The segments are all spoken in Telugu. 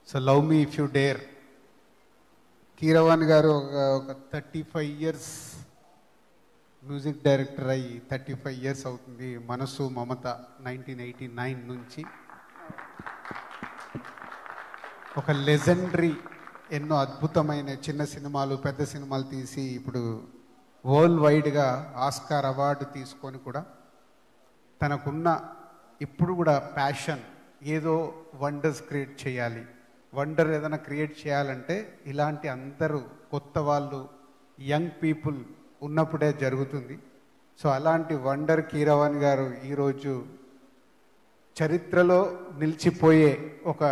So love me if you dare. Keeravani గారు ఒక 35 ఇయర్స్ మ్యూజిక్ డైరెక్టర్ అయ్యి 35 ఇయర్స్ అవుతుంది. మనసు మమత 1989 నుంచి ఒక లెజెండరీ ఎన్నో అద్భుతమైన చిన్న సినిమాలు పెద్ద సినిమాలు తీసి ఇప్పుడు వరల్డ్ వైడ్గా ఆస్కార్ అవార్డు తీసుకొని కూడా తనకున్న ఇప్పుడు కూడా ప్యాషన్ ఏదో వండర్స్ క్రియేట్ చేయాలి. వండర్ ఏదైనా క్రియేట్ చేయాలంటే ఇలాంటి అందరూ కొత్త వాళ్ళు యంగ్ పీపుల్ ఉన్నప్పుడే జరుగుతుంది. సో అలాంటి వండర్ కీరవాణి గారు ఈరోజు చరిత్రలో నిలిచిపోయే ఒక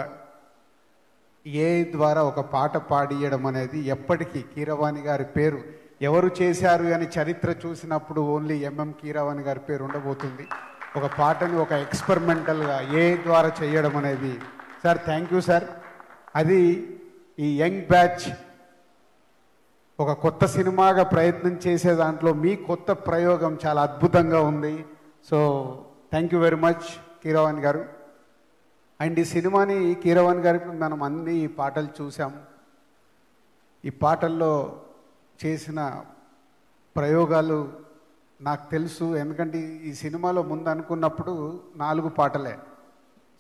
ద్వారా ఒక పాట పాడియడం అనేది ఎప్పటికీ కీరవాణి గారి పేరు ఎవరు చేశారు అని చరిత్ర చూసినప్పుడు ఓన్లీ ఎంఎం కీరవాణి గారి పేరు ఉండబోతుంది. ఒక పాటని ఒక ఎక్స్పెరిమెంటల్గా ద్వారా చేయడం అనేది సార్ థ్యాంక్ యూ సార్. అది ఈ యంగ్ బ్యాచ్ ఒక కొత్త సినిమాగా ప్రయత్నం చేసే దాంట్లో మీ కొత్త ప్రయోగం చాలా అద్భుతంగా ఉంది. So thank you very much Keeravani గారు. అండ్ ఈ సినిమాని కీరవాణి గారికి మనం అన్ని పాటలు చూసాం. ఈ పాటల్లో చేసిన ప్రయోగాలు నాకు తెలుసు, ఎందుకంటే ఈ సినిమాలో ముందు అనుకున్నప్పుడు 4 పాటలే.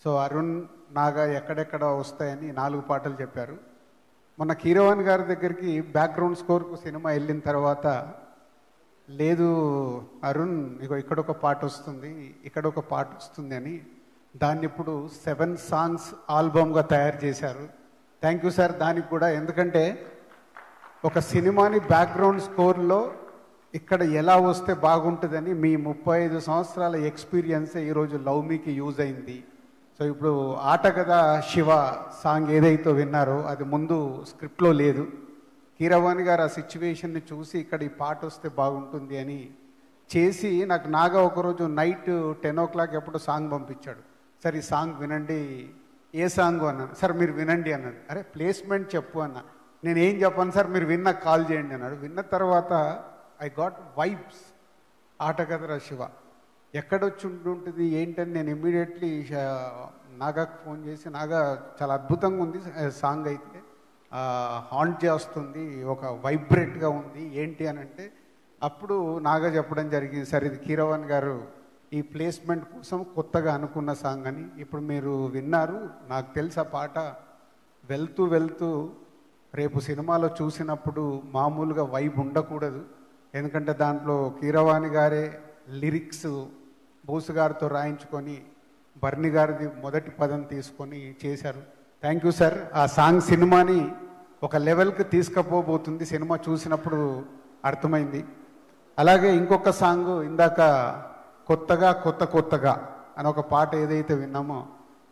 సో అరుణ్ నాగా ఎక్కడెక్కడ వస్తాయని 4 పాటలు చెప్పారు. మొన్న కీరవాణి గారి దగ్గరికి బ్యాక్గ్రౌండ్ స్కోర్కు సినిమా వెళ్ళిన తర్వాత లేదు అరుణ్ ఇక్కడొక పాట వస్తుంది ఇక్కడొక పాట వస్తుంది అని దాన్ని ఇప్పుడు 7 సాంగ్స్ ఆల్బమ్గా తయారు చేశారు. థ్యాంక్ యూ సార్ దానికి కూడా. ఎందుకంటే ఒక సినిమాని బ్యాక్గ్రౌండ్ స్కోర్లో ఇక్కడ ఎలా వస్తే బాగుంటుందని మీ 35 సంవత్సరాల ఎక్స్పీరియన్సే ఈరోజు లవ్ మీకి యూజ్ అయింది. సో ఇప్పుడు ఆట కదా శివ సాంగ్ ఏదైతే విన్నారో అది ముందు స్క్రిప్ట్లో లేదు. కీరవాణి గారు ఆ సిచ్యువేషన్ని చూసి ఇక్కడ ఈ పాట వస్తే బాగుంటుంది అని చేసి నాకు నాగా ఒకరోజు నైట్ 10 o'clock ఎప్పుడు సాంగ్ పంపించాడు. సార్ ఈ సాంగ్ వినండి. ఏ సాంగ్ అన్నాను. సార్ మీరు వినండి అన్నాడు. అరే ప్లేస్మెంట్ చెప్పు అన్న. నేను ఏం చెప్పాను సార్ మీరు విన్నాక కాల్ చేయండి అన్నాడు. విన్న తర్వాత ఐ గాట్ వైబ్స్. ఆట కదరా శివ ఎక్కడొచ్చి ఉంటుంది ఏంటని నేను ఇమ్మీడియట్లీ నాగాకు ఫోన్ చేసి నాగా చాలా అద్భుతంగా ఉంది సాంగ్, అయితే హాంట్ చేస్తుంది, ఒక వైబ్రేట్గా ఉంది ఏంటి అని అంటే అప్పుడు నాగా చెప్పడం జరిగింది. సార్ ఇది కీరవాణి గారు ఈ ప్లేస్మెంట్ కోసం కొత్తగా అనుకున్న సాంగ్ అని. ఇప్పుడు మీరు విన్నారు. నాకు తెలుసు ఆ పాట వెళ్తూ వెళ్తూ రేపు సినిమాలో చూసినప్పుడు మామూలుగా వైబ్ ఉండకూడదు. ఎందుకంటే దాంట్లో కీరవాణి గారే లిరిక్స్ బోసు గారితో రాయించుకొని బర్ని గారిది మొదటి పదం తీసుకొని చేశారు. Thank you sir. ఆ సాంగ్ సినిమాని ఒక లెవెల్కి తీసుకుపోబోతుంది. సినిమా చూసినప్పుడు అర్థమైంది. అలాగే ఇంకొక సాంగ్ ఇందాక కొత్తగా అని ఒక పాట ఏదైతే విన్నామో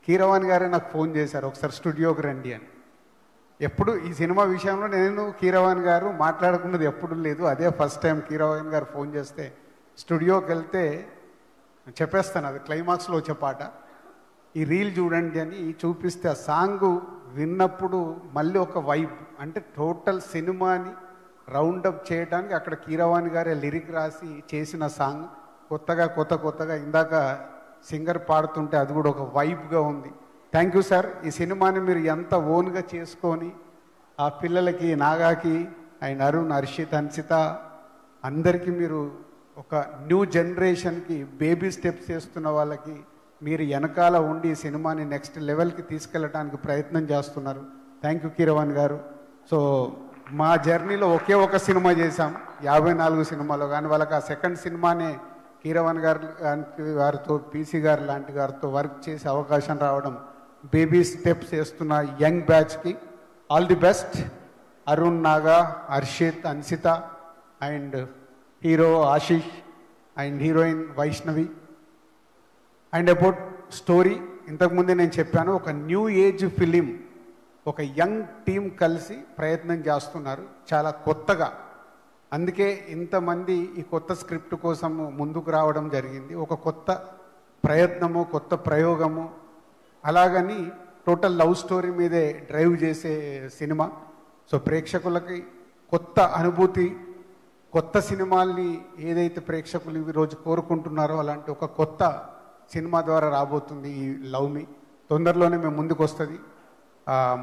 కీరవాణి గారే నాకు ఫోన్ చేశారు ఒకసారి స్టూడియోకి రండి అని. ఎప్పుడు ఈ సినిమా విషయంలో నేను కీరవాణి గారు మాట్లాడుకున్నది ఎప్పుడు లేదు. అదే ఫస్ట్ టైం కీరవాణి గారు ఫోన్ చేస్తే స్టూడియోకి వెళ్తే చెప్పేస్తాను అది క్లైమాక్స్లో వచ్చే పాట. ఈ రీల్ చూడండి అని చూపిస్తే ఆ సాంగ్ విన్నప్పుడు మళ్ళీ ఒక వైబ్, అంటే టోటల్ సినిమాని రౌండప్ చేయడానికి అక్కడ కీరవాణి గారే లిరిక్ రాసి చేసిన సాంగ్. కొత్తగా ఇందాక సింగర్ పాడుతుంటే అది కూడా ఒక వైబ్గా ఉంది. Thank you sir. ఈ సినిమాని మీరు ఎంత ఓన్గా చేసుకొని ఆ పిల్లలకి నాగాకి అండ్ అరుణ్ హర్షిత్ హన్సిత అందరికీ మీరు ఒక న్యూ జనరేషన్కి బేబీ స్టెప్స్ చేస్తున్న వాళ్ళకి మీరు వెనకాల ఉండి ఈ సినిమాని నెక్స్ట్ లెవెల్కి తీసుకెళ్ళడానికి ప్రయత్నం చేస్తున్నారు. థ్యాంక్ యూ కీరవాణి గారు. సో మా జర్నీలో ఒకే ఒక సినిమా చేశాం 54 సినిమాలో, కానీ వాళ్ళకి ఆ సెకండ్ సినిమానే కీరవాణి గారితో పీసీ గారు లాంటి గారితో వర్క్ చేసే అవకాశం రావడం బేబీ స్టెప్స్ చేస్తున్న యంగ్ బ్యాచ్కి all the best. Arun Naga Harshith Hansitha and hero Ashish and heroine Vaishnavi. And about story ఇంతకుముందే నేను చెప్పాను, ఒక న్యూ ఏజ్ ఫిలిం ఒక యంగ్ టీం కలిసి ప్రయత్నం చేస్తున్నారు చాలా కొత్తగా. అందుకే ఇంతమంది ఈ కొత్త స్క్రిప్ట్ కోసం ముందుకు రావడం జరిగింది. ఒక కొత్త ప్రయత్నము కొత్త ప్రయోగము అలాగని టోటల్ లవ్ స్టోరీ మీదే డ్రైవ్ చేసే సినిమా. సో ప్రేక్షకులకి కొత్త అనుభూతి, కొత్త సినిమాల్ని ఏదైతే ప్రేక్షకులు ఈరోజు కోరుకుంటున్నారో అలాంటి ఒక కొత్త సినిమా ద్వారా రాబోతుంది ఈ లవ్ మీ. తొందరలోనే మేము ముందుకు వస్తుంది.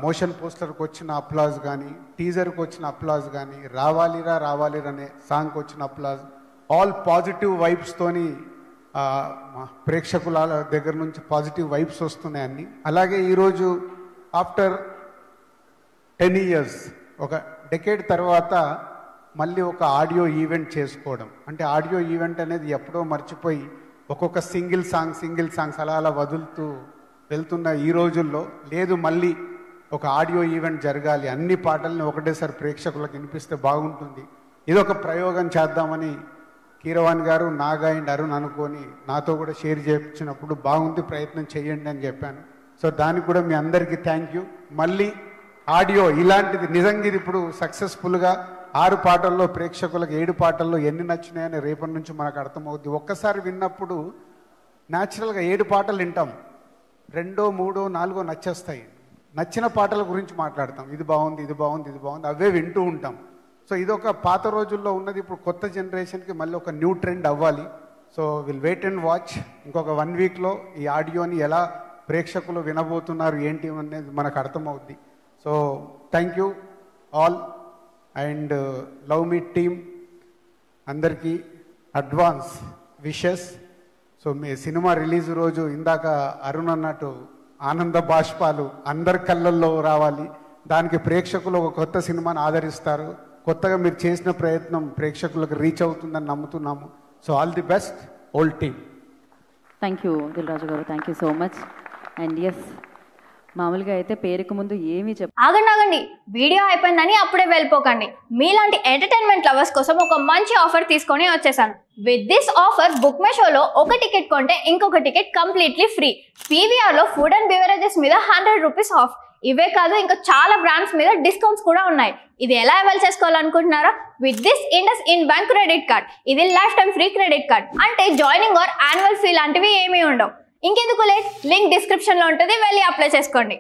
మోషన్ పోస్టర్కి వచ్చిన అప్లాజ్ కానీ, టీజర్కి వచ్చిన అప్లాజ్ కానీ, రావాలిరా రావాలిరా అనే సాంగ్కి వచ్చిన అప్లాజ్, ఆల్ పాజిటివ్ వైబ్స్తోని ప్రేక్షకుల దగ్గర నుంచి పాజిటివ్ వైబ్స్ వస్తున్నాయి అన్నీ. అలాగే ఈరోజు ఆఫ్టర్ 10 years, ఒక డెకేడ్ తర్వాత మళ్ళీ ఒక ఆడియో ఈవెంట్ చేసుకోవడం. అంటే ఆడియో ఈవెంట్ అనేది ఎప్పుడో మర్చిపోయి ఒక్కొక్క సింగిల్ సాంగ్స్ అలా వదులుతూ వెళ్తున్న ఈ రోజుల్లో లేదు, మళ్ళీ ఒక ఆడియో ఈవెంట్ జరగాలి, అన్ని పాటల్ని ఒకటేసారి ప్రేక్షకులకు వినిపిస్తే బాగుంటుంది, ఇదొక ప్రయోగం చేద్దామని కీరవాణి గారు, నాగా అండ్ అరుణ్ అనుకొని నాతో కూడా షేర్ చేయించినప్పుడు బాగుంది, ప్రయత్నం చేయండి అని చెప్పాను. సో దానికి కూడా మీ అందరికీ థ్యాంక్ యూ. మళ్ళీ ఆడియో ఇలాంటిది నిజంగా ఇది ఇప్పుడు సక్సెస్ఫుల్గా 6 పాటల్లో ప్రేక్షకులకు 7 పాటల్లో ఎన్ని నచ్చినాయని రేపటి నుంచి మనకు అర్థమవుద్ది. ఒక్కసారి విన్నప్పుడు న్యాచురల్గా 7 పాటలు వింటాం, 2, 3, 4 నచ్చేస్తాయి. నచ్చిన పాటల గురించి మాట్లాడతాం, ఇది బాగుంది అవే వింటూ ఉంటాం. సో ఇదొక పాత రోజుల్లో ఉన్నది ఇప్పుడు కొత్త జనరేషన్కి మళ్ళీ ఒక న్యూ ట్రెండ్ అవ్వాలి. So will wait and watch. ఇంకొక 1 weekలో ఈ ఆడియోని ఎలా ప్రేక్షకులు వినబోతున్నారు ఏంటి అనేది మనకు అర్థమవుద్ది. So thank you all and love me team అందరికీ అడ్వాన్స్ విషెస్. సో మీ సినిమా రిలీజ్ రోజు ఇందాక అరుణ్ అన్నట్టు ఆనంద బాష్పాలు అందరి కళ్ళల్లో రావాలి. దానికి ప్రేక్షకులు ఒక కొత్త సినిమాని ఆదరిస్తారు. కొత్తగా మీరు చేసిన ప్రయత్నం ప్రేక్షకులకు రీచ్ అవుతుందని నమ్ముతున్నాము. So all the best old team. Thank you Dil Raju garu, thank you so much. And yes, మామూలుగా అయితే పేరుకు ముందు ఏమీ ఆగండి, వీడియో అయిపోయిందని అప్పుడే వెళ్ళిపోకండి. మీలాంటి ఎంటర్టైన్మెంట్ లవర్స్ కోసం ఒక మంచి ఆఫర్ తీసుకొని వచ్చేసాను. With this offer book my షోలో ఒక టికెట్ కొంటే ఇంకొక టికెట్ కంప్లీట్లీ ఫ్రీ. పీవీఆర్లో ఫుడ్ అండ్ బెవరేజెస్ మీద 100 రూపీస్ ఆఫ్. ఇవే కాదు, ఇంకా చాలా బ్రాండ్స్ మీద డిస్కౌంట్స్ కూడా ఉన్నాయి. ఇది ఎలా అవైల్ చేసుకోవాలనుకుంటున్నారా? With this IndusInd bank credit card. ఇది lifetime free credit card. అంటే జాయినింగ్ ఆర్ యాన్యువల్ ఫీ లాంటివి ఏమీ ఉండవు. ఇంకెందుకు లేట్, లింక్ డిస్క్రిప్షన్లో ఉంటుంది, వెళ్ళి అప్లై చేసుకోండి.